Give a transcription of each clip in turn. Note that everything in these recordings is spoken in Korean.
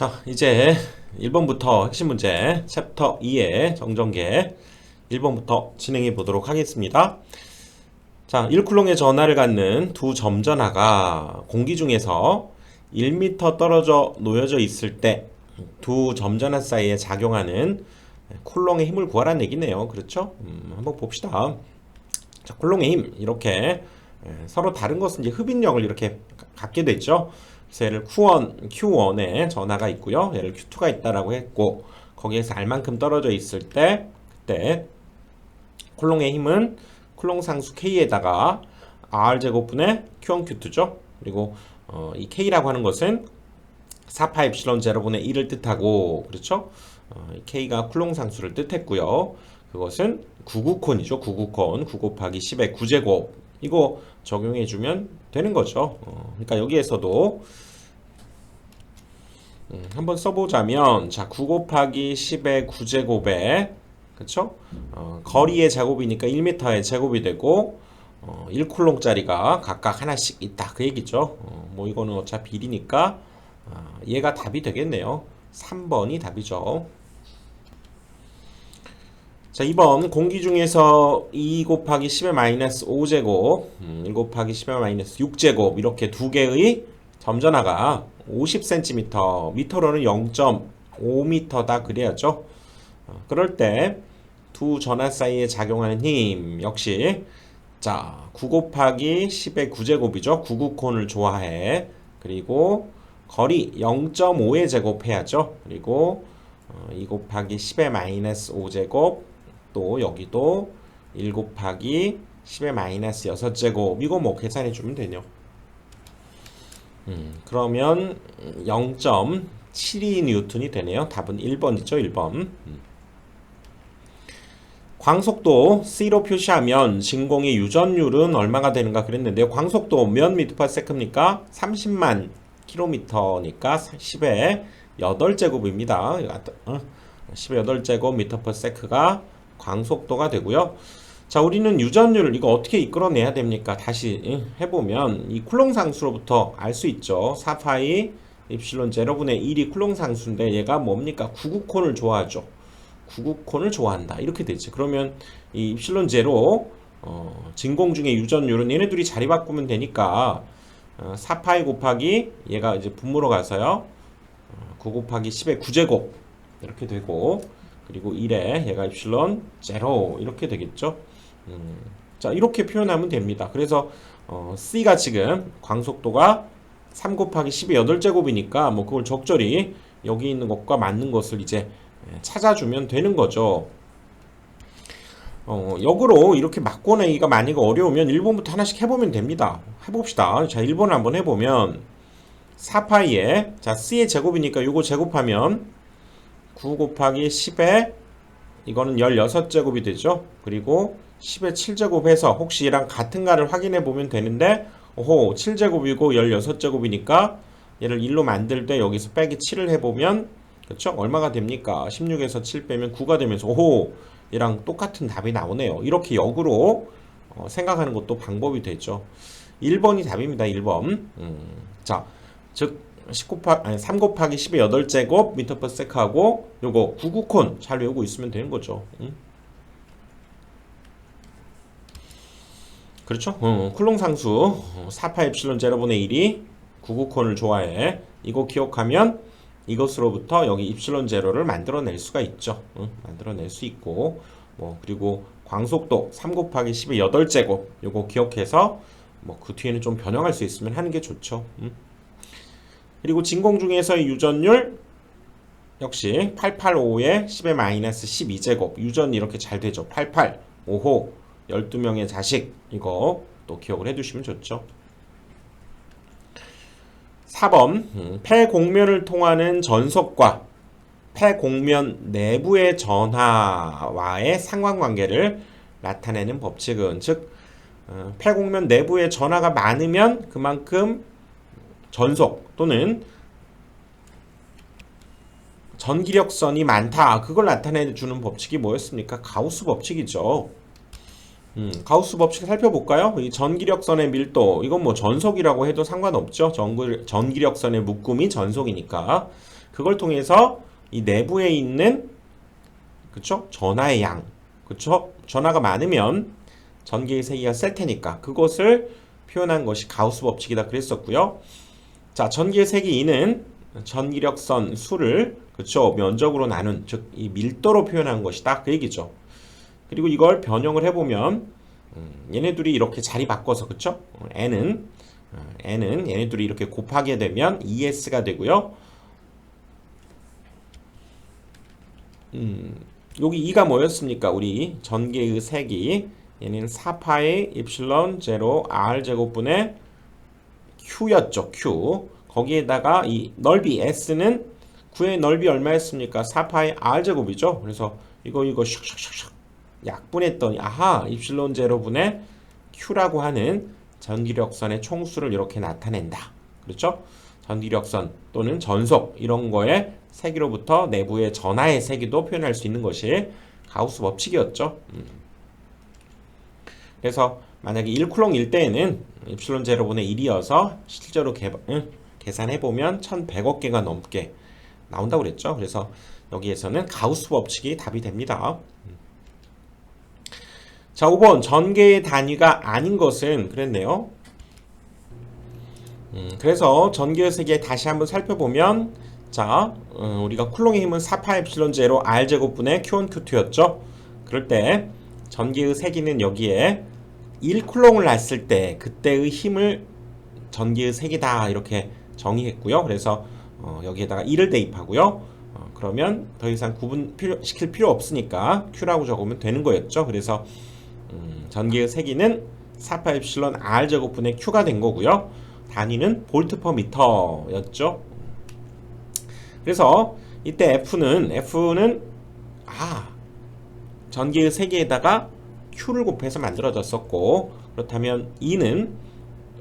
자, 이제 1번부터 핵심 문제 챕터 2의 정전계 1번부터 진행해 보도록 하겠습니다. 자, 1쿨롱의 전하를 갖는 두 점전하가 공기 중에서 1m 떨어져 놓여져 있을 때 두 점전하 사이에 작용하는 쿨롱의 힘을 구하라는 얘기네요. 그렇죠? 한번 봅시다. 자, 쿨롱의 힘 이렇게 서로 다른 것은 이제 흡인력을 이렇게 갖게 됐죠. 그래서 얘를 Q1에 전하가 있고요. 얘를 Q2가 있다라고 했고 거기에서 R만큼 떨어져 있을 때 그때 쿨롱의 힘은 쿨롱 상수 K에다가 R제곱분의 Q1 Q2죠. 그리고 이 K라고 하는 것은 4파 엡실론 제로분의 1을 뜻하고 그렇죠? K가 쿨롱 상수를 뜻했고요. 그것은 99콘이죠. 99콘 9 곱하기 10의 9제곱 이거 적용해주면 되는 거죠. 그러니까 여기에서도 한번 써보자면 자, 9 곱하기 10의 9제곱에 그쵸? 거리의 제곱이니까 1m의 제곱이 되고 1쿨롱짜리가 각각 하나씩 있다 그 얘기죠. 뭐 이거는 어차피 1이니까 얘가 답이 되겠네요. 3번이 답이죠. 자, 2번 공기 중에서 2 곱하기 10의 마이너스 5제곱 1 곱하기 10의 마이너스 6제곱 이렇게 두 개의 점전하가 50cm 미터로는 0.5m다 그래야죠. 그럴 때 두 전하 사이에 작용하는 힘 역시 자 9 곱하기 10의 9제곱이죠. 99콘을 좋아해. 그리고 거리 0.5의 제곱 해야죠. 그리고 2 곱하기 10의 마이너스 5제곱 또 여기도 1 곱하기 10의 마이너스 6제곱 이거 뭐 계산해 주면 되죠. 그러면 0.72N이 되네요. 답은 1번이죠. 1번. 광속도 C로 표시하면 진공의 유전율은 얼마가 되는가 그랬는데요. 광속도 몇 미터/세컨입니까? 30만 킬로미터니까 10의 8제곱입니다. 10의 8제곱 미터/세컨가 광속도가 되고요. 자, 우리는 유전율 이거 어떻게 이끌어내야 됩니까? 다시 해보면 이 쿨롱 상수로부터 알 수 있죠. 4파이 입실론 제로분의 1이 쿨롱 상수인데 얘가 뭡니까? 99콘을 좋아하죠. 99콘을 좋아한다. 이렇게 되지. 그러면 이 입실론 제로 진공 중의 유전율은 얘네 둘이 자리 바꾸면 되니까 4파이 곱하기 얘가 이제 분모로 가서요. 9 곱하기 10의 9제곱 이렇게 되고 그리고 1에 얘가 입실론 제로 이렇게 되겠죠. 자, 이렇게 표현하면 됩니다. 그래서 C가 지금 광속도가 3 곱하기 10의 8제곱이니까 뭐 그걸 적절히 여기 있는 것과 맞는 것을 이제 찾아주면 되는 거죠. 역으로 이렇게 맞고내기가 만약 어려우면 1번부터 하나씩 해보면 됩니다. 해봅시다. 자, 1번을 한번 해보면 4파이에 자 C의 제곱이니까 이거 제곱하면 9 곱하기 10에 이거는 16제곱이 되죠. 그리고 10의 7제곱 해서 혹시 이랑 같은가를 확인해 보면 되는데 오호 7제곱이고 16제곱이니까 얘를 1로 만들 때 여기서 빼기 7을 해보면 그렇죠? 얼마가 됩니까? 16에서 7 빼면 9가 되면서 오호 얘랑 똑같은 답이 나오네요. 이렇게 역으로 생각하는 것도 방법이 되죠. 1번이 답입니다. 1번. 자, 즉 3 곱하기 10의 8제곱 미터/세컨하고 요거 99콘 잘 외우고 있으면 되는 거죠. 그렇죠? 쿨롱 상수 4파 엡실론 제로분의 1이 99콘을 좋아해. 이거 기억하면 이것으로부터 여기 입실론 제로를 만들어낼 수가 있죠. 만들어낼 수 있고 뭐 그리고 광속도 3 곱하기 10의 8제곱 요거 기억해서 뭐 그 뒤에는 좀 변형할 수 있으면 하는 게 좋죠. 그리고 진공 중에서의 유전율 역시 885에 10의 마이너스 12제곱 유전이 이렇게 잘 되죠. 88, 5호, 12명의 자식 이거 또 기억을 해두시면 좋죠. 4번 폐공면을 통하는 전속과 폐공면 내부의 전하와의 상관관계를 나타내는 법칙은 즉 폐공면 내부의 전하가 많으면 그만큼 전속 또는 전기력선이 많다 그걸 나타내주는 법칙이 뭐였습니까? 가우스 법칙이죠. 가우스 법칙 살펴볼까요? 이 전기력선의 밀도 이건 뭐 전속이라고 해도 상관없죠. 전기력선의 묶음이 전속이니까 그걸 통해서 이 내부에 있는 그쵸? 전하의 양, 그쵸? 전하가 많으면 전기의 세기가 셀 테니까 그것을 표현한 것이 가우스 법칙이다 그랬었고요. 자, 전기의 세기 E는 전기력선 수를 그쵸? 면적으로 나눈 즉 이 밀도로 표현한 것이다 그 얘기죠. 그리고 이걸 변형을 해보면 얘네 둘이 이렇게 자리 바꿔서 그쵸? N은 얘네 둘이 이렇게 곱하게 되면 ES가 되고요. 여기 E가 뭐였습니까? 우리 전기의 세기 얘는 4파이 입실론 제로 R 제곱분의 Q였죠. Q. 거기에다가 이 넓이 S는 구의 넓이 얼마였습니까? 4파이 R 제곱이죠. 그래서 이거 샥샥샥샥 약분했더니 아하 입실론 제로분의 Q라고 하는 전기력선의 총수를 이렇게 나타낸다. 그렇죠? 전기력선 또는 전속 이런 거에 세기로부터 내부의 전하의 세기도 표현할 수 있는 것이 가우스 법칙이었죠. 그래서 만약에 1쿨롱일 때에는 입실론 제로분의 1이어서 실제로 계산해보면 1100억 개가 넘게 나온다고 그랬죠. 그래서 여기에서는 가우스 법칙이 답이 됩니다. 자, 5번 전개의 단위가 아닌 것은 그랬네요. 그래서 전개의 세계 다시 한번 살펴보면 자, 우리가 쿨롱의 힘은 4파 엡실론 제로 R 제곱분의 Q1 Q2였죠. 그럴 때 전기의 세기는 여기에 1쿨롱을 놨을 때 그때의 힘을 전기의 세기다 이렇게 정의했고요. 그래서 여기에다가 1을 대입하고요. 그러면 더 이상 구분시킬 필요 없으니까 Q라고 적으면 되는 거였죠. 그래서 전기의 세기는 4파 엡실론 R 제곱분의 Q가 된 거고요. 단위는 볼트 퍼 미터였죠. 그래서 이때 F는 전기의 세기에다가 Q를 곱해서 만들어졌었고 그렇다면 E는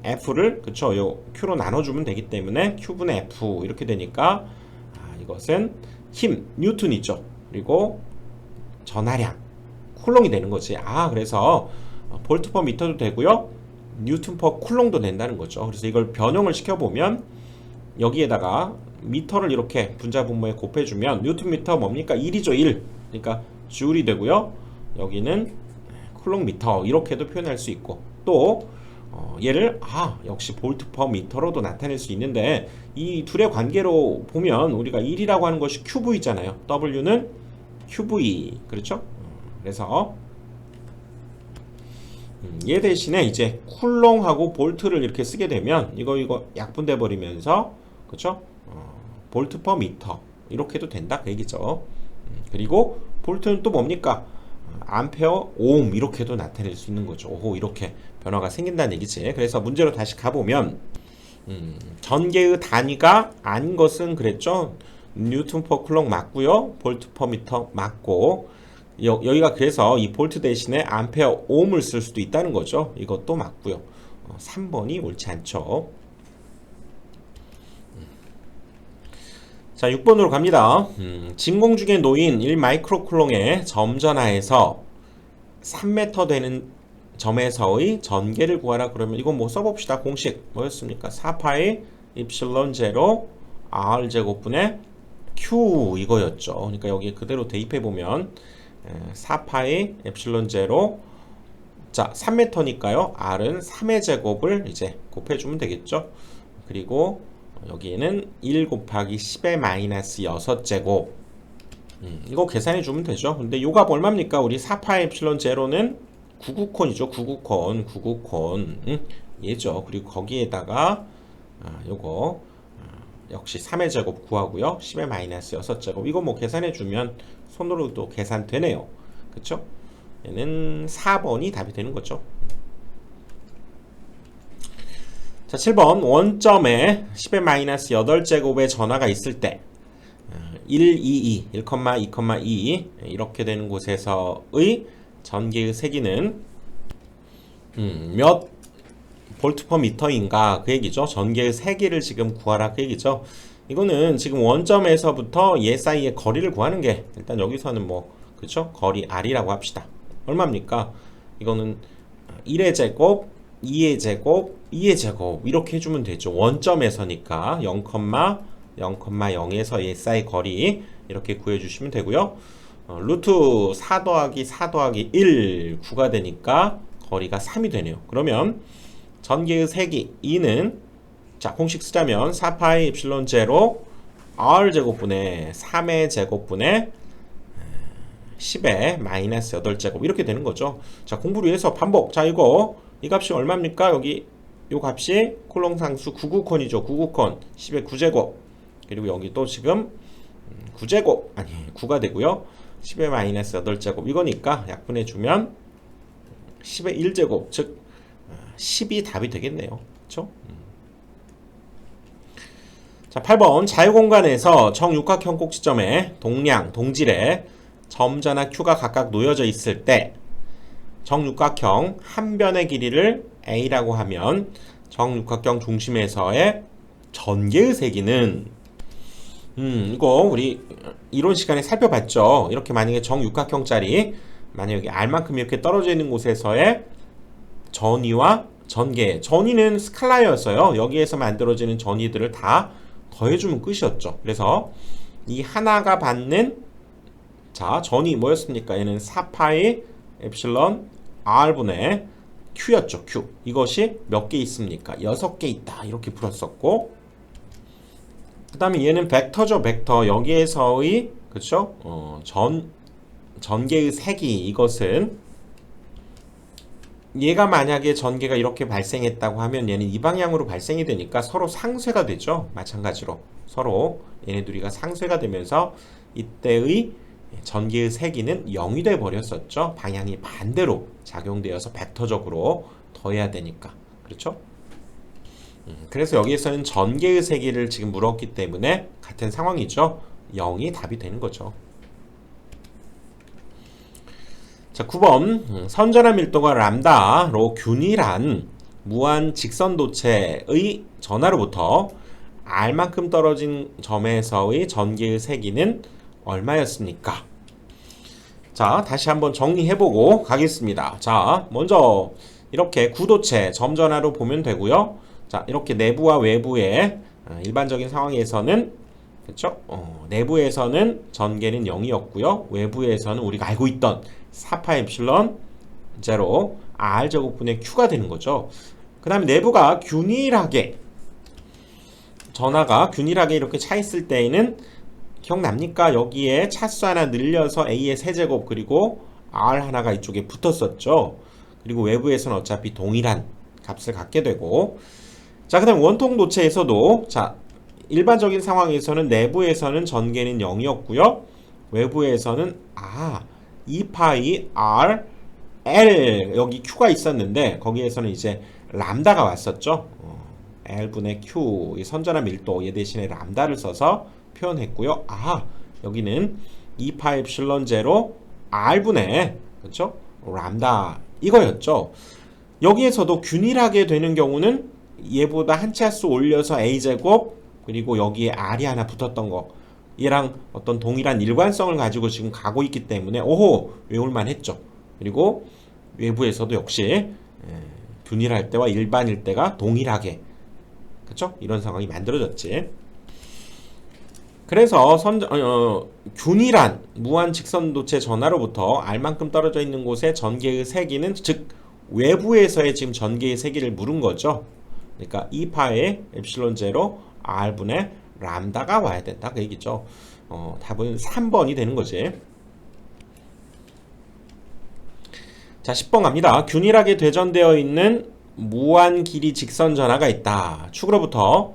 F를 그쵸 요 Q로 나눠주면 되기 때문에 Q분의 F 이렇게 되니까 이것은 힘 뉴턴이죠. 그리고 전하량 쿨롱이 되는 거지. 그래서 볼트 퍼 미터도 되고요. 뉴턴 퍼 쿨롱도 된다는 거죠. 그래서 이걸 변형을 시켜보면 여기에다가 미터를 이렇게 분자분모에 곱해주면 뉴턴 미터 뭡니까? 1이죠. 1. 그러니까 줄이 되고요. 여기는 쿨롱 미터 이렇게도 표현할 수 있고 또 얘를 역시 볼트 퍼 미터로도 나타낼 수 있는데 이 둘의 관계로 보면 우리가 1이라고 하는 것이 QV잖아요. W는 QV 그렇죠? 그래서 얘 대신에 이제 쿨롱하고 볼트를 이렇게 쓰게 되면 이거 약분돼 버리면서 그렇죠? 볼트 퍼 미터 이렇게도 된다 그 얘기죠. 그리고 볼트는 또 뭡니까? 암페어 오hm 이렇게도 나타낼 수 있는 거죠. 오호 이렇게 변화가 생긴다는 얘기지. 그래서 문제로 다시 가보면 전개의 단위가 아닌 것은 그랬죠. 뉴턴 퍼 쿨롱 맞고요. 볼트 퍼 미터 맞고 여기가 그래서 이 볼트 대신에 암페어 ohm을 쓸 수도 있다는 거죠. 이것도 맞고요. 3번이 옳지 않죠. 자, 6번으로 갑니다. 진공 중에 놓인 1마이크로 쿨롱의 점전하에서 3m 되는 점에서의 전개를 구하라 그러면 이거 뭐 써봅시다. 공식 뭐였습니까? 4파이 입실론 제로 R 제곱분의 Q 이거였죠. 그러니까 여기 그대로 대입해보면 4파이 엡실론 제로 자 3m니까요. R은 3의 제곱을 이제 곱해주면 되겠죠. 그리고 여기에는 1 곱하기 10의 마이너스 6제곱 이거 계산해주면 되죠. 근데 요가 얼마입니까? 우리 4파이 엡실론 제로는 99콘이죠. 99콘 얘죠. 그리고 거기에다가 요거 역시 3의 제곱 구하고요. 10의 마이너스 6제곱 이거 뭐 계산해주면 손으로도 계산되네요. 그쵸? 얘는 4번이 답이 되는 거죠. 자, 7번 원점에 10의 마이너스 8제곱의 전하가 있을 때 1, 2, 2 이렇게 되는 곳에서의 전기의 세기는 몇 볼트 퍼 미터인가 그 얘기죠. 전기의 세기를 지금 구하라 그 얘기죠. 이거는 지금 원점에서부터 얘 사이의 거리를 구하는 게 일단 여기서는 뭐 그렇죠? 거리 R이라고 합시다. 얼마입니까? 이거는 1의 제곱, 2의 제곱, 2의 제곱 이렇게 해주면 되죠. 원점에서니까 0,2 0,0에서 얘 사이 거리 이렇게 구해주시면 되고요. 루트 4 더하기 4 더하기 1 9가 되니까 거리가 3이 되네요. 그러면 전개의 세기 2는 자 공식 쓰자면 4파이 엡실론 제로 r 제곱분의 3의 제곱분의 10의 마이너스 8제곱 이렇게 되는 거죠. 자 공부를 위해서 반복. 자 이거 이 값이 얼마입니까? 여기 이 값이 콜롱 상수 99콘이죠. 99콘 10의 9제곱 그리고 여기 또 지금 9제곱 아니 9가 되고요. 10의 마이너스 8제곱 이거니까 약분해 주면 10의 1제곱 즉 10이 답이 되겠네요. 그렇죠? 자 8번 자유공간에서 정육각형 꼭지점에 동량, 동질에 점자나 Q가 각각 놓여져 있을 때 정육각형 한 변의 길이를 A라고 하면 정육각형 중심에서의 전개의 세기는 이거 우리 이론 시간에 살펴봤죠. 이렇게 만약에 정육각형짜리 만약에 여기 R만큼 이렇게 떨어져 있는 곳에서의 전위와 전개 전위는 스칼라였어요. 여기에서 만들어지는 전위들을 다 더해주면 끝이었죠. 그래서 이 하나가 받는 자 전위 뭐였습니까? 얘는 4파이 엡실론 R분의 Q였죠. Q 이것이 몇 개 있습니까? 6개 있다 이렇게 풀었었고 그 다음에 얘는 벡터죠. 벡터 여기에서의 그쵸? 전개의 세기 이것은 얘가 만약에 전개가 이렇게 발생했다고 하면 얘는 이 방향으로 발생이 되니까 서로 상쇄가 되죠. 마찬가지로 서로 얘네 둘이가 상쇄가 되면서 이때의 전개의 세기는 0이 돼 버렸었죠. 방향이 반대로 작용되어서 벡터적으로 더해야 되니까 그렇죠? 그래서 여기에서는 전개의 세기를 지금 물었기 때문에 같은 상황이죠. 0이 답이 되는 거죠. 자 9번 선전한 밀도가 람다로 균일한 무한 직선도체의 전하로부터 R만큼 떨어진 점에서의 전개의 세기는 얼마였습니까? 자 다시 한번 정리해보고 가겠습니다. 자 먼저 이렇게 구도체 점전하로 보면 되고요. 자 이렇게 내부와 외부의 일반적인 상황에서는 그렇죠? 내부에서는 전개는 0이었고요. 외부에서는 우리가 알고 있던 4파 엡실론 제로 R 제곱분의 Q가 되는 거죠. 그 다음에 내부가 균일하게 전하가 균일하게 이렇게 차 있을 때에는 기억납니까? 여기에 차수 하나 늘려서 A의 세제곱 그리고 R 하나가 이쪽에 붙었었죠. 그리고 외부에서는 어차피 동일한 값을 갖게 되고 자 그 다음 원통 도체에서도 자 일반적인 상황에서는 내부에서는 전개는 0이었고요. 외부에서는 2파이 R L 여기 Q가 있었는데 거기에서는 이제 람다가 왔었죠. L분의 Q 이 선전한 밀도 얘 대신에 람다를 써서 표현했고요. 여기는 2파 엡실론 제로 R분의 그렇죠? 람다 이거였죠. 여기에서도 균일하게 되는 경우는 얘보다 한 차수 올려서 A제곱 그리고 여기에 R이 하나 붙었던 거 얘랑 어떤 동일한 일관성을 가지고 지금 가고 있기 때문에 오호 외울만 했죠. 그리고 외부에서도 역시 균일할 때와 일반일 때가 동일하게 그쵸? 이런 상황이 만들어졌지. 그래서 균일한 무한 직선도체 전하로부터 R만큼 떨어져 있는 곳의 전개의 세기는 즉 외부에서의 지금 전개의 세기를 물은 거죠. 그러니까 2파의 엡실론 제로 R분의 람다가 와야 된다 그 얘기죠. 답은 3번이 되는 거지. 자 10번 갑니다. 균일하게 되전되어 있는 무한 길이 직선 전하가 있다. 축으로부터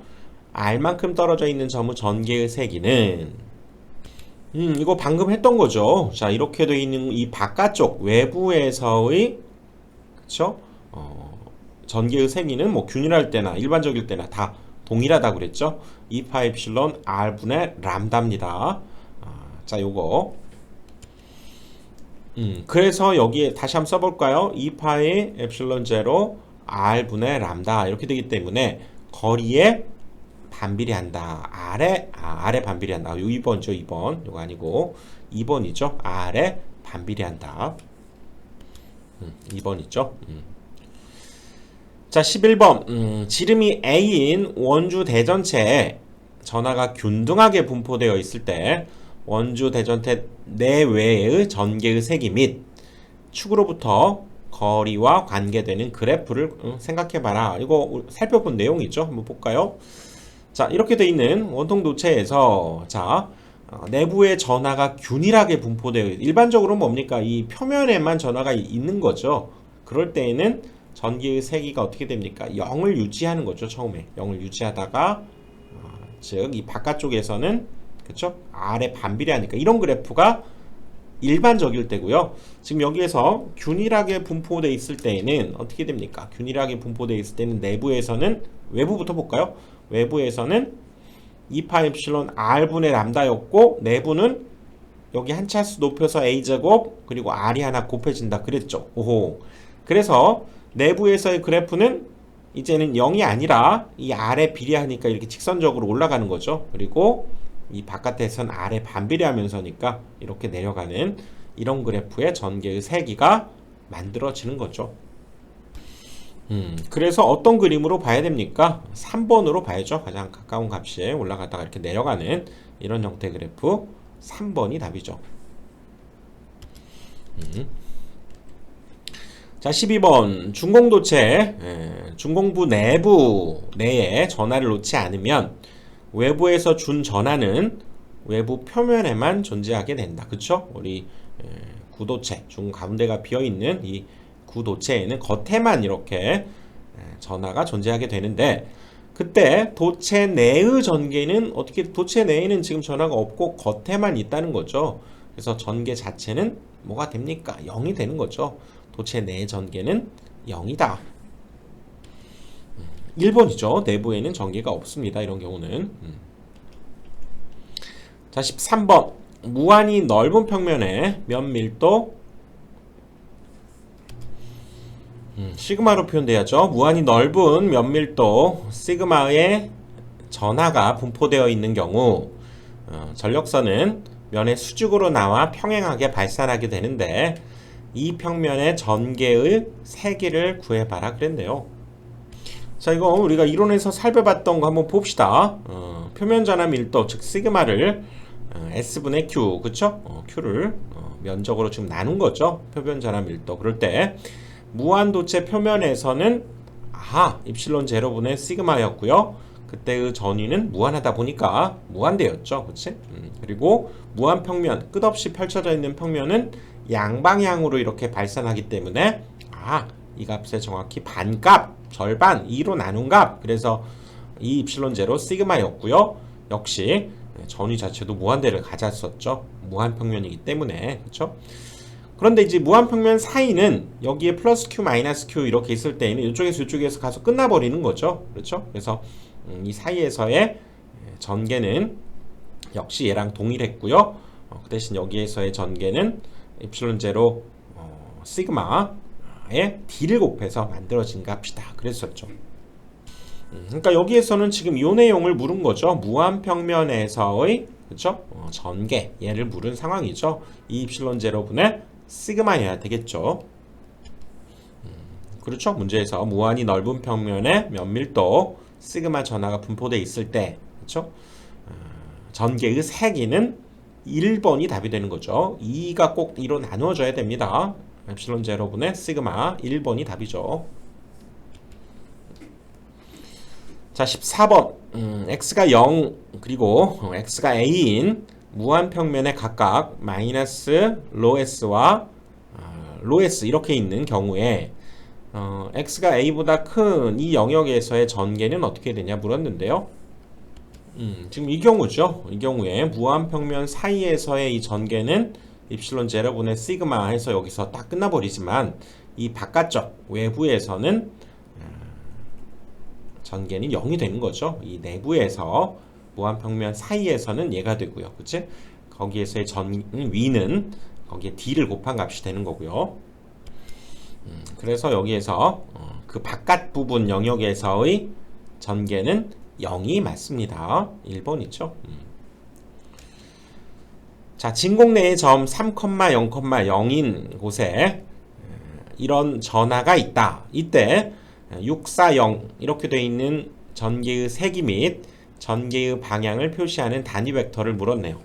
R만큼 떨어져 있는 점의 전개의 세기는 이거 방금 했던 거죠. 자 이렇게 되어 있는 이 바깥쪽 외부에서의 그쵸? 전개의 세기는 뭐 균일할 때나 일반적일 때나 다 동일하다 그랬죠. 2파 엡실론 R분의 람다입니다. 자 요거 그래서 여기에 다시 한번 써볼까요? 2파의 엡실론 제로 R분의 람다 이렇게 되기 때문에 거리에 반비례한다. R에 반비례한다. 요 2번이죠. 2번 요거 아니고 2번이죠. R에 반비례한다. 2번이죠. 자 11번 지름이 A인 원주 대전체에 전하가 균등하게 분포되어 있을 때 원주 대전태 내외의 전개의 세기 및 축으로부터 거리와 관계되는 그래프를 생각해봐라. 이거 살펴본 내용이죠. 한번 볼까요? 자, 이렇게 돼 있는 원통 도체에서 자, 내부의 전하가 균일하게 분포되어 일반적으로 뭡니까? 이 표면에만 전하가 있는 거죠. 그럴 때에는 전기의 세기가 어떻게 됩니까? 0을 유지하는 거죠. 처음에 0을 유지하다가 즉 이 바깥쪽에서는 그쵸? 아래 반비례하니까 이런 그래프가 일반적일 때고요. 지금 여기에서 균일하게 분포되어 있을 때에는 어떻게 됩니까? 균일하게 분포되어 있을 때는 내부에서는 외부부터 볼까요? 외부에서는 2파 엡실론 r분의 람다였고 내부는 여기 한 차수 높여서 a제곱 그리고 r이 하나 곱해진다 그랬죠. 오호. 그래서 내부에서의 그래프는 이제는 0이 아니라 이 r에 비례하니까 이렇게 직선적으로 올라가는 거죠. 그리고 이 바깥에선 r에 반비례하면서니까 이렇게 내려가는 이런 그래프의 전개의 세기가 만들어지는 거죠. 그래서 어떤 그림으로 봐야 됩니까? 3번으로 봐야죠. 가장 가까운 값에 올라갔다가 이렇게 내려가는 이런 형태의 그래프 3번이 답이죠. 자, 12번 중공도체 중공부 내에 전하를 놓지 않으면 외부에서 준 전하는 외부 표면에만 존재하게 된다. 그쵸? 우리 구도체 중 가운데가 비어있는 이 구도체에는 겉에만 이렇게 전하가 존재하게 되는데 그때 도체 내의 전개는 어떻게 도체 내에는 지금 전하가 없고 겉에만 있다는 거죠. 그래서 전개 자체는 뭐가 됩니까? 0이 되는 거죠. 도체 내의 전개는 0이다. 1번이죠. 내부에는 전개가 없습니다. 이런 경우는. 자, 13번. 무한히 넓은 평면에 면밀도 시그마로 표현돼야죠. 무한히 넓은 면밀도 시그마의 전하가 분포되어 있는 경우 전력선은 면의 수직으로 나와 평행하게 발산하게 되는데 이 평면의 전개의 세기를 구해봐라 그랬네요. 자, 이거 우리가 이론에서 살펴봤던 거 한번 봅시다. 표면 전하 밀도 즉 시그마를 S분의 Q 그쵸? Q를 면적으로 지금 나눈 거죠. 표면 전하 밀도. 그럴 때 무한도체 표면에서는 입실론 제로분의 시그마였고요. 그때의 전위는 무한하다 보니까 무한대였죠. 그치? 그리고 무한평면 끝없이 펼쳐져 있는 평면은 양방향으로 이렇게 발산하기 때문에 이 값의 정확히 반값 절반 2로 나눈 값 그래서 이 입실론 제로 시그마였고요. 역시 전위 자체도 무한대를 가졌었죠. 무한평면이기 때문에 그렇죠? 그런데 이제 무한평면 사이는 여기에 플러스 Q 마이너스 Q 이렇게 있을 때에는 이쪽에서 이쪽에서 가서 끝나버리는 거죠. 그렇죠? 그래서 이 사이에서의 전개는 역시 얘랑 동일했고요. 그 대신 여기에서의 전개는 입실론 제로 시그마에 D를 곱해서 만들어진 값이다. 그랬었죠. 그러니까 여기에서는 지금 이 내용을 물은 거죠. 무한평면에서의 그렇죠? 전개 얘를 물은 상황이죠. 이 입실론 제로분의 시그마여야 되겠죠. 그렇죠. 문제에서 무한히 넓은 평면에 면밀도 시그마 전하가 분포되어 있을 때 그렇죠? 전개의 세기는 1번이 답이 되는 거죠. 2가 꼭 2로 나누어져야 됩니다. 엡실론 제로분의 시그마 1번이 답이죠. 자, 14번 x가 0 그리고 x가 a인 무한평면에 각각 마이너스 로S와 로S 이렇게 있는 경우에 x가 a보다 큰 이 영역에서의 전개는 어떻게 되냐 물었는데요. 지금 이 경우죠. 이 경우에 무한평면 사이에서의 이 전개는 입실론 제로분의 시그마 해서 여기서 딱 끝나버리지만 이 바깥쪽 외부에서는 전개는 0이 되는 거죠. 이 내부에서 무한평면 사이에서는 얘가 되고요. 그치? 거기에서의 위는 거기에 D를 곱한 값이 되는 거고요. 그래서 여기에서 그 바깥 부분 영역에서의 전개는 0이 맞습니다. 1번이죠. 자, 진공 내의 점 3,0,0,0인 곳에 이런 전하가 있다. 이때 640 이렇게 되어 있는 전개의 세기 및 전개의 방향을 표시하는 단위 벡터를 물었네요.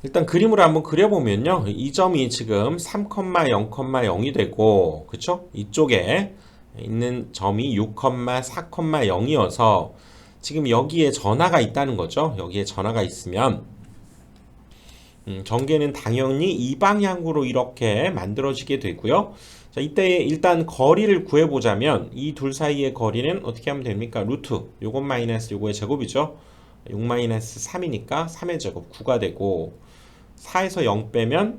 일단 그림으로 한번 그려보면요. 이 점이 지금 3,0,0이 되고, 그쵸? 이쪽에 있는 점이 6,4,0이어서 지금 여기에 전하가 있다는 거죠. 여기에 전하가 있으면 전개는 당연히 이 방향으로 이렇게 만들어지게 되고요. 자, 이때 일단 거리를 구해보자면 이 둘 사이의 거리는 어떻게 하면 됩니까? 루트 요것 마이너스 요거의 제곱이죠. 6 마이너스 3이니까 3의 제곱 9가 되고 4에서 0 빼면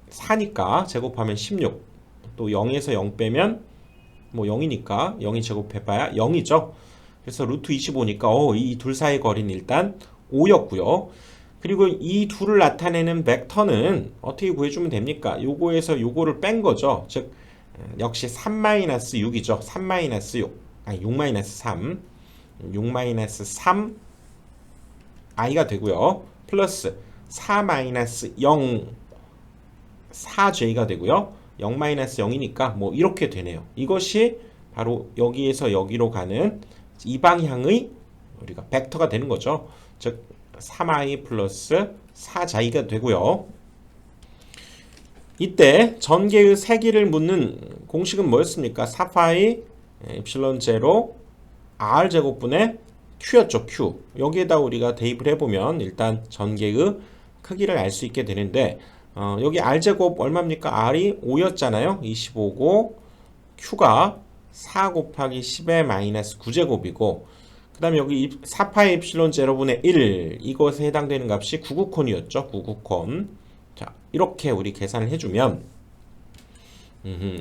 4니까 제곱하면 16. 또 0에서 0 빼면 뭐 0이니까 0이 제곱해봐야 0이죠. 그래서 루트 25니까 이 둘 사이의 거리는 일단 5였고요. 그리고 이 둘을 나타내는 벡터는 어떻게 구해주면 됩니까? 요거에서 요거를 뺀 거죠. 즉 역시 3-6이죠. 3-6 아니 6-3 6-3 i가 되고요. 플러스 4-0 4j가 되고요. 0-0이니까 뭐 이렇게 되네요. 이것이 바로 여기에서 여기로 가는 이 방향의 우리가 벡터가 되는 거죠. 즉 3i 플러스 4j가 되고요. 이때 전개의 세기를 묻는 공식은 뭐였습니까? 4파이 엡실론 제로 r 제곱분의 q였죠. q. 여기에다 우리가 대입을 해보면 일단 전개의 크기를 알 수 있게 되는데 여기 r 제곱 얼마입니까? r이 5였잖아요. 25고 q가 4 곱하기 10의 마이너스 9제곱이고 그 다음에 여기 4파이 엡실론 제로분의 1 이것에 해당되는 값이 99콘이었죠. 99콘. 자, 이렇게 우리 계산을 해주면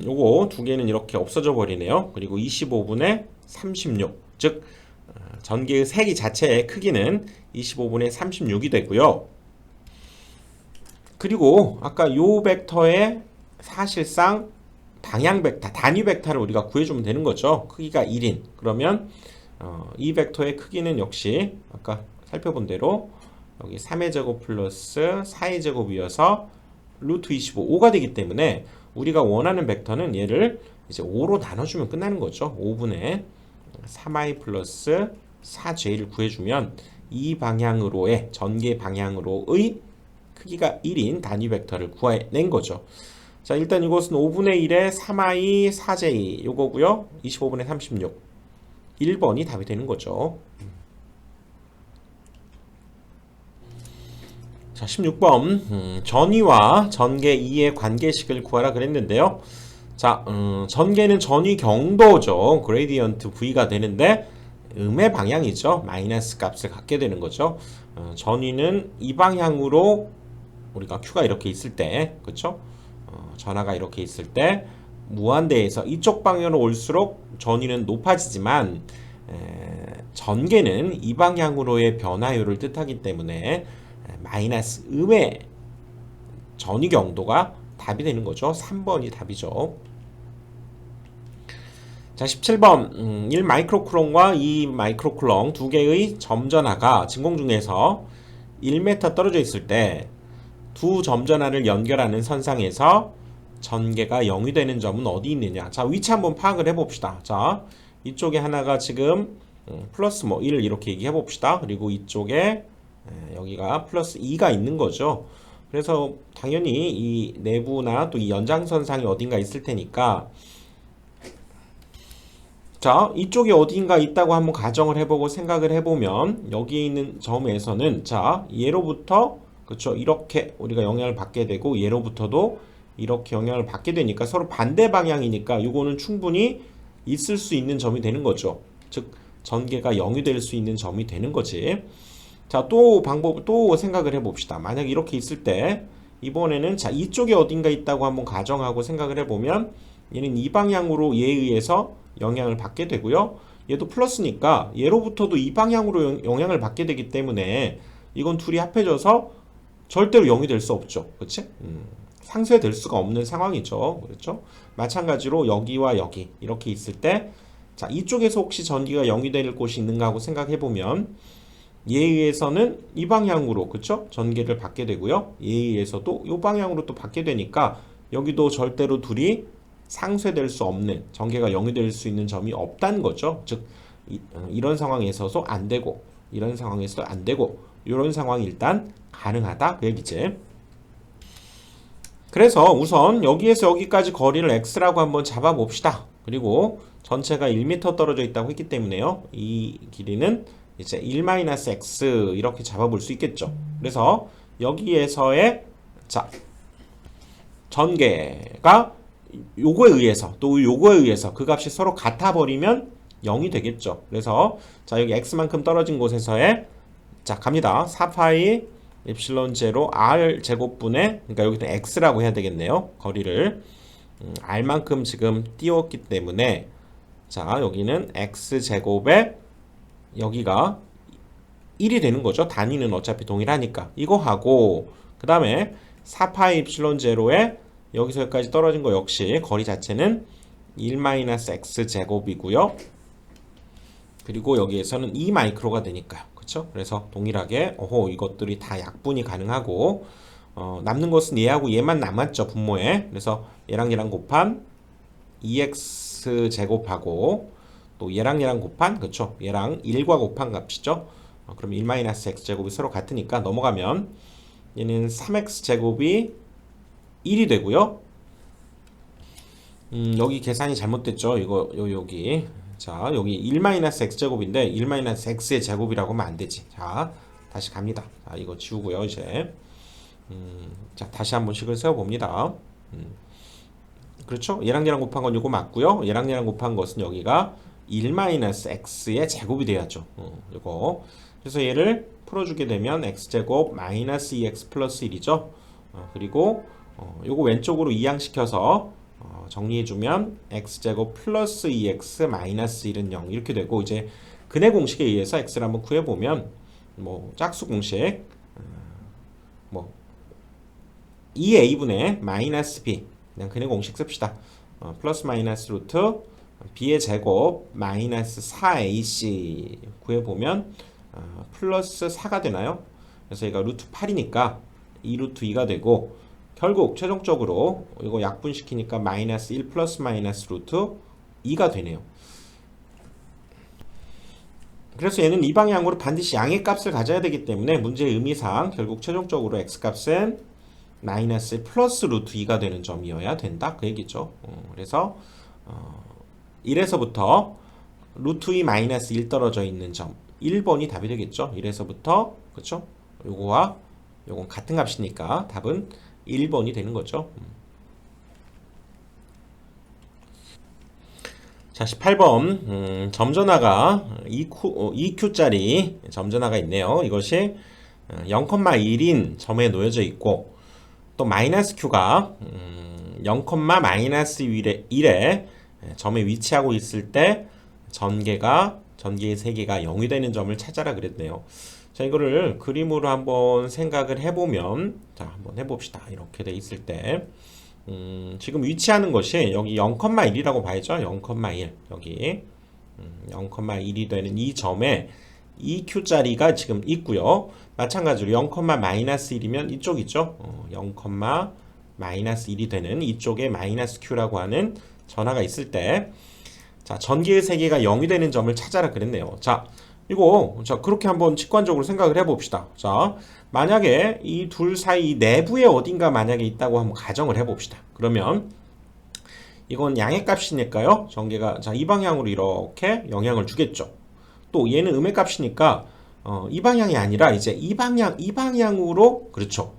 요거 두 개는 이렇게 없어져 버리네요. 그리고 25분의 36. 즉 전개의 세기 자체의 크기는 25분의 36이 되고요. 그리고 아까 요 벡터의 사실상 방향 벡터, 단위 벡터를 우리가 구해주면 되는 거죠. 크기가 1인. 그러면 이 벡터의 크기는 역시 아까 살펴본 대로 여기 3의 제곱 플러스 4의 제곱이어서 루트 25, 5가 되기 때문에 우리가 원하는 벡터는 얘를 이제 5로 나눠주면 끝나는 거죠. 5분의 3i 플러스 4j를 구해주면 이 방향으로의 전개 방향으로의 크기가 1인 단위 벡터를 구해낸 거죠. 자, 일단 이것은 5분의 1에 3i 4j 요거고요. 25분의 36. 1번이 답이 되는 거죠. 자, 16번 전위와 전개 2의 관계식을 구하라 그랬는데요. 자, 전개는 전위 경도죠. 그레디언트 V가 되는데 음의 방향이죠. 마이너스 값을 갖게 되는 거죠. 전위는 이 방향으로 우리가 Q가 이렇게 있을 때, 그렇죠? 전하가 이렇게 있을 때 무한대에서 이쪽 방향으로 올수록 전위는 높아지지만 전개는 이 방향으로의 변화율을 뜻하기 때문에 마이너스 음의 전위 경도가 답이 되는 거죠. 3번이 답이죠. 자, 17번 1 마이크로쿨롱과 2 마이크로쿨롱 두 개의 점전하가 진공 중에서 1m 떨어져 있을 때 두 점전하를 연결하는 선상에서 전개가 0이 되는 점은 어디 있느냐. 자, 위치 한번 파악을 해봅시다. 자, 이쪽에 하나가 지금 플러스 뭐 1 이렇게 얘기해 봅시다. 그리고 이쪽에 여기가 플러스 2가 있는 거죠. 그래서 당연히 이 내부나 또 이 연장선상이 어딘가 있을 테니까 자, 이쪽에 어딘가 있다고 한번 가정을 해보고 생각을 해보면 여기 있는 점에서는 자, 얘로부터 그렇죠. 이렇게 우리가 영향을 받게 되고 얘로부터도 이렇게 영향을 받게 되니까 서로 반대 방향이니까 이거는 충분히 있을 수 있는 점이 되는 거죠. 즉 전개가 0이 될 수 있는 점이 되는 거지. 자, 또 방법 또 생각을 해봅시다. 만약 이렇게 있을 때 이번에는 자, 이쪽에 어딘가 있다고 한번 가정하고 생각을 해보면 얘는 이 방향으로 얘에 의해서 영향을 받게 되고요. 얘도 플러스니까 얘로부터도 이 방향으로 영향을 받게 되기 때문에 이건 둘이 합해져서 절대로 0이 될 수 없죠. 그치? 상쇄될 수가 없는 상황이죠. 그렇죠? 마찬가지로 여기와 여기 이렇게 있을 때 자, 이쪽에서 혹시 전기가 0이 될 곳이 있는가 하고 생각해 보면 얘에 의해서는 이 방향으로 그렇죠? 전개를 받게 되고요. 얘에 의해서도 이 방향으로 또 받게 되니까 여기도 절대로 둘이 상쇄될 수 없는 전개가 0이 될 수 있는 점이 없다는 거죠. 즉 이런 상황에서도 안 되고 이런 상황에서도 안 되고 이런 상황이 일단 가능하다 그 얘기지. 그래서 우선 여기에서 여기까지 거리를 x라고 한번 잡아봅시다. 그리고 전체가 1m 떨어져 있다고 했기 때문에요. 이 길이는 이제 1-x 이렇게 잡아볼 수 있겠죠. 그래서 여기에서의 자 전개가 요거에 의해서 또 요거에 의해서 그 값이 서로 같아 버리면 0이 되겠죠. 그래서 자 여기 x만큼 떨어진 곳에서의 자 갑니다. 4파이 엡실론 제로 r 제곱분의 그러니까 여기서 x라고 해야 되겠네요. 거리를 r만큼 지금 띄웠기 때문에 자 여기는 x 제곱에 여기가 1이 되는 거죠. 단위는 어차피 동일하니까 이거 하고 그 다음에 4파이 엡실론 제로에 여기서 여기까지 떨어진 거 역시 거리 자체는 1-x 제곱이고요. 그리고 여기에서는 2 마이크로가 되니까요. 그렇죠? 그래서 동일하게 이것들이 다 약분이 가능하고 남는 것은 얘하고 얘만 남았죠. 분모에. 그래서 얘랑 얘랑 곱한 2x 제곱하고 또 얘랑 얘랑 곱한 그렇죠? 얘랑 1과 곱한 값이죠. 그럼 1-x 제곱이 서로 같으니까 넘어가면 얘는 3x 제곱이 1이 되고요. 여기 계산이 잘못됐죠. 이거 여기 자 여기 1-x 제곱인데 1-x의 제곱이라고 하면 안 되지. 자 다시 갑니다. 자 이거 지우고요. 이제 자 다시 한번 식을 세워봅니다. 그렇죠? 얘랑 얘랑 곱한 건 이거 맞고요. 얘랑 얘랑 곱한 것은 여기가 1-x의 제곱이 돼야죠. 이거 그래서 얘를 풀어주게 되면 x제곱 마이너스 2x 플러스 1이죠. 그리고 요거 왼쪽으로 이항시켜서 정리해주면 x제곱 플러스 2x 마이너스 1은 0 이렇게 되고 이제 근의 공식에 의해서 x를 한번 구해보면 뭐 짝수 공식 뭐 2a분의 마이너스 b 그냥 근의 공식 씁시다. 플러스 마이너스 루트 b의 제곱 마이너스 4ac 구해보면 플러스 4가 되나요? 그래서 얘가 루트 8이니까 2 루트 2가 되고 결국 최종적으로 이거 약분시키니까 마이너스 1 플러스 마이너스 루트 2가 되네요. 그래서 얘는 이 방향으로 반드시 양의 값을 가져야 되기 때문에 문제의 의미상 결국 최종적으로 x값은 마이너스 1 플러스 루트 2가 되는 점이어야 된다 그 얘기죠. 그래서 1에서부터 루트 2 마이너스 1 떨어져 있는 점 1번이 답이 되겠죠. 1에서부터 그렇죠? 요거와 요건 같은 값이니까 답은 1번이 되는 거죠. 자, 18번 점전화가 2Q짜리 점전화가 있네요. 이것이 0,1인 점에 놓여져 있고 또 마이너스 Q가 0,-1에 점에 위치하고 있을 때 전개의 세개가 0이 되는 점을 찾아라 그랬네요. 자, 이거를 그림으로 한번 생각을 해보면, 자, 한번 해봅시다. 이렇게 돼 있을 때, 지금 위치하는 것이 여기 0,1이라고 봐야죠. 0,1. 여기, 0,1이 되는 이 점에 2Q짜리가 지금 있고요. 마찬가지로 0,-1이면 이쪽이죠. 0,-1이 되는 이쪽에 마이너스 Q라고 하는 전화가 있을 때, 자, 전개의 세개가 0이 되는 점을 찾아라 그랬네요. 자, 이거 자 그렇게 한번 직관적으로 생각을 해봅시다. 자 만약에 이 둘 사이 내부에 어딘가 만약에 있다고 한번 가정을 해봅시다. 그러면 이건 양의 값이니까요. 전개가 자 이 방향으로 이렇게 영향을 주겠죠. 또 얘는 음의 값이니까 이 방향이 아니라 이제 이 방향으로 그렇죠.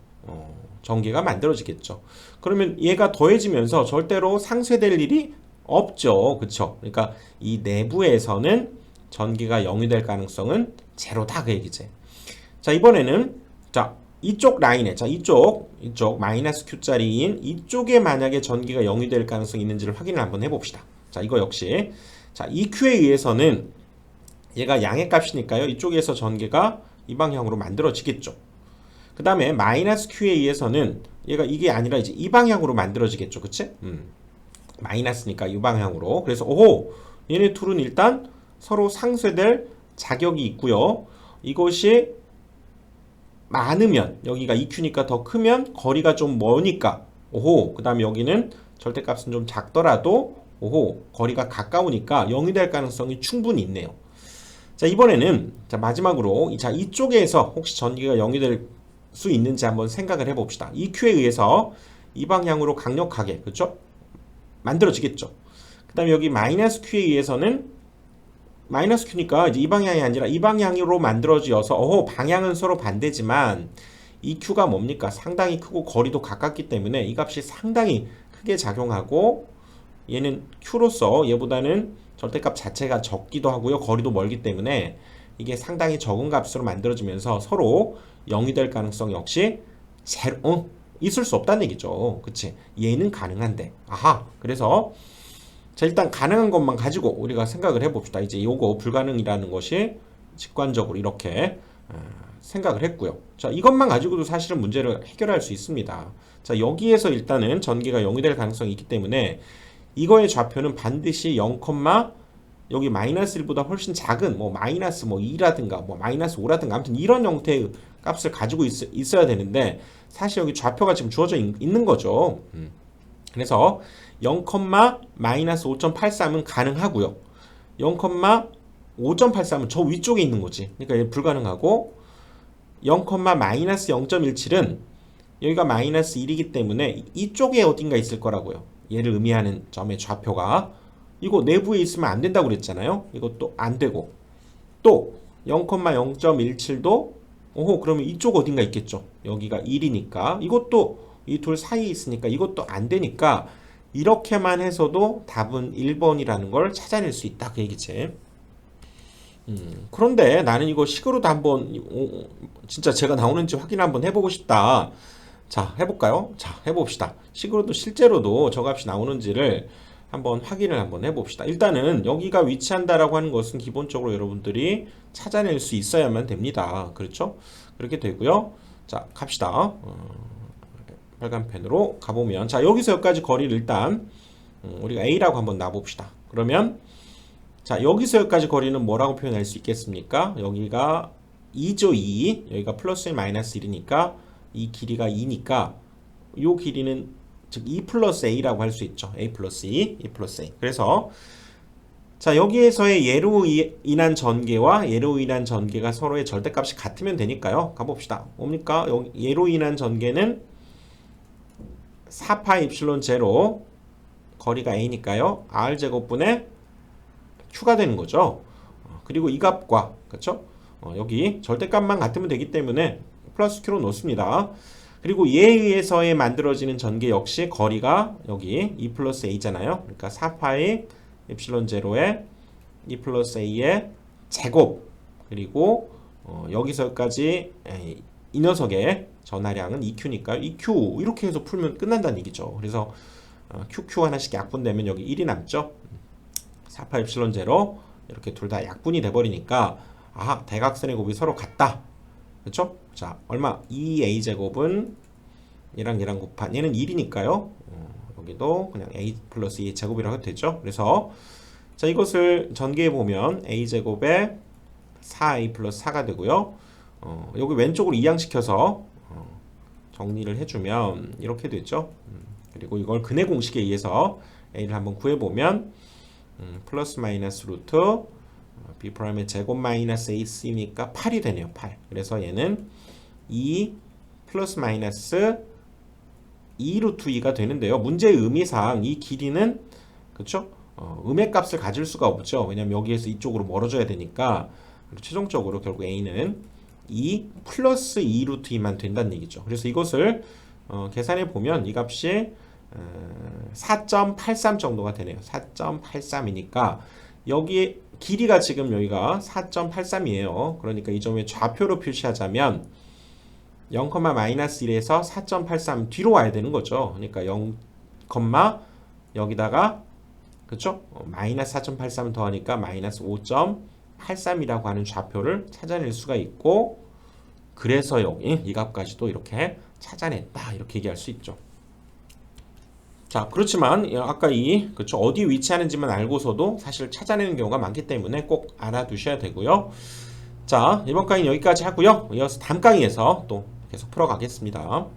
전개가 만들어지겠죠. 그러면 얘가 더해지면서 절대로 상쇄될 일이 없죠. 그렇죠. 그러니까 이 내부에서는 전기가 0이 될 가능성은 제로다 그 얘기지. 자 이번에는 자 이쪽 라인에 자 이쪽 마이너스 Q짜리인 이쪽에 만약에 전기가 0이 될 가능성이 있는지를 확인을 한번 해봅시다. 자 이거 역시 자 이 Q에 의해서는 얘가 양의 값이니까요. 이쪽에서 전개가 이 방향으로 만들어지겠죠. 그 다음에 마이너스 Q에 의해서는 얘가 이게 아니라 이제 이 방향으로 만들어지겠죠. 그치? 마이너스니까 이 방향으로. 그래서 오호 얘네 둘은 일단 서로 상쇄될 자격이 있고요. 이것이 많으면 여기가 2Q니까 더 크면 거리가 좀 머니까 오호 그 다음에 여기는 절대값은 좀 작더라도 오호 거리가 가까우니까 0이 될 가능성이 충분히 있네요. 자, 이번에는 자, 마지막으로 자, 이쪽에서 혹시 전기가 0이 될 수 있는지 한번 생각을 해봅시다. 이 Q에 의해서 이 방향으로 강력하게 그렇죠? 만들어지겠죠. 그 다음에 여기 마이너스 Q에 의해서는 마이너스 Q니까 이제 이 방향이 아니라 이 방향으로 만들어져서 방향은 서로 반대지만 이 Q가 뭡니까? 상당히 크고 거리도 가깝기 때문에 이 값이 상당히 크게 작용하고 얘는 Q로서 얘보다는 절대값 자체가 적기도 하고요. 거리도 멀기 때문에 이게 상당히 적은 값으로 만들어지면서 서로 0이 될 가능성 역시 제로, 있을 수 없다는 얘기죠. 그치? 얘는 가능한데. 아하. 그래서 자, 일단 가능한 것만 가지고 우리가 생각을 해봅시다. 이제 요거 불가능이라는 것이 직관적으로 이렇게 생각을 했고요. 자, 이것만 가지고도 사실은 문제를 해결할 수 있습니다. 자, 여기에서 일단은 전기가 0이 될 가능성이 있기 때문에 이거의 좌표는 반드시 0, 여기 마이너스 1보다 훨씬 작은 뭐 마이너스 뭐 2라든가 뭐 마이너스 5라든가 아무튼 이런 형태의 값을 가지고 있어야 되는데 사실 여기 좌표가 지금 주어져 있는 거죠. 그래서 0, 마이너스 5.83은 가능하고요. 0, 5.83은 저 위쪽에 있는 거지. 그러니까 얘 불가능하고 0, 마이너스 0.17은 여기가 마이너스 1이기 때문에 이쪽에 어딘가 있을 거라고요. 얘를 의미하는 점의 좌표가 이거 내부에 있으면 안 된다고 그랬잖아요. 이것도 안 되고 또 0,0.17도 그러면 이쪽 어딘가 있겠죠. 여기가 1이니까 이것도 이 둘 사이에 있으니까 이것도 안 되니까 이렇게만 해서도 답은 1번이라는 걸 찾아낼 수 있다 그 얘기지. 그런데 나는 이거 식으로도 한번 진짜 제가 나오는지 확인 한번 해보고 싶다. 자, 해볼까요? 자, 해봅시다. 식으로도 실제로도 저 값이 나오는지를 한번 확인을 한번 해봅시다. 일단은 여기가 위치한다라고 하는 것은 기본적으로 여러분들이 찾아낼 수 있어야만 됩니다. 그렇죠? 그렇게 되고요. 자, 갑시다. 빨간 펜으로 가보면 자, 여기서 여기까지 거리를 일단 우리가 A라고 한번 놔봅시다. 그러면 자, 여기서 여기까지 거리는 뭐라고 표현할 수 있겠습니까? 여기가 2죠, 2. 여기가 플러스 1 마이너스 1이니까 이 길이가 2니까 이 길이는 즉 2 플러스 A라고 할 수 있죠. A 플러스 2, 2 플러스 A. 그래서 자, 여기에서의 얘로 인한 전개와 얘로 인한 전개가 서로의 절대값이 같으면 되니까요. 가봅시다. 뭡니까? 얘로 인한 전개는 4파 입실론 제로 거리가 A니까요. R제곱분의 Q가 되는 거죠. 그리고 이 값과 그렇죠? 여기 절대값만 같으면 되기 때문에 플러스 Q로 놓습니다. 그리고 얘에 의해서의 만들어지는 전개 역시 거리가 여기 2 플러스 A잖아요. 그러니까 4파이 입실론 제로에 2 플러스 A의 제곱 그리고 여기서까지 이 녀석의 전하량은 2Q니까 2Q 이렇게 해서 풀면 끝난다는 얘기죠. 그래서 QQ 하나씩 약분되면 여기 1이 남죠. 4파 입실론 제로 이렇게 둘 다 약분이 돼버리니까 대각선의 곱이 서로 같다. 그렇죠? 자, 얼마? 2a제곱은 얘랑 얘랑 곱한 얘는 1이니까요. 여기도 그냥 a 플러스 2의 제곱이라고 해도 되죠. 그래서 자, 이것을 전개해 보면 a제곱에 4a 플러스 4가 되고요. 여기 왼쪽으로 이항시켜서 정리를 해주면 이렇게 되죠. 그리고 이걸 근해 공식에 의해서 a를 한번 구해보면 플러스 마이너스 루트 B'의 제곱 마이너스 AC니까 8이 되네요. 8. 그래서 얘는 2 플러스 마이너스 2 루트 2가 되는데요. 문제의 의미상 이 길이는 그렇죠? 음의 값을 가질 수가 없죠. 왜냐면 여기에서 이쪽으로 멀어져야 되니까 최종적으로 결국 A는 2 플러스 2 루트 2만 된다는 얘기죠. 그래서 이것을 계산해 보면 이 값이 4.83 정도가 되네요. 4.83이니까 여기에 길이가 지금 여기가 4.83이에요. 그러니까 이 점의 좌표로 표시하자면 0, 마이너스 1에서 4.83 뒤로 와야 되는 거죠. 그러니까 0, 여기다가 그렇죠? 마이너스 4.83 더하니까 마이너스 5.83이라고 하는 좌표를 찾아낼 수가 있고 그래서 여기 이 값까지도 이렇게 찾아냈다. 이렇게 얘기할 수 있죠. 자, 그렇지만 아까 그렇죠? 어디 위치하는지만 알고서도 사실 찾아내는 경우가 많기 때문에 꼭 알아두셔야 되고요. 자, 이번 강의는 여기까지 하고요. 이어서 다음 강의에서 또 계속 풀어가겠습니다.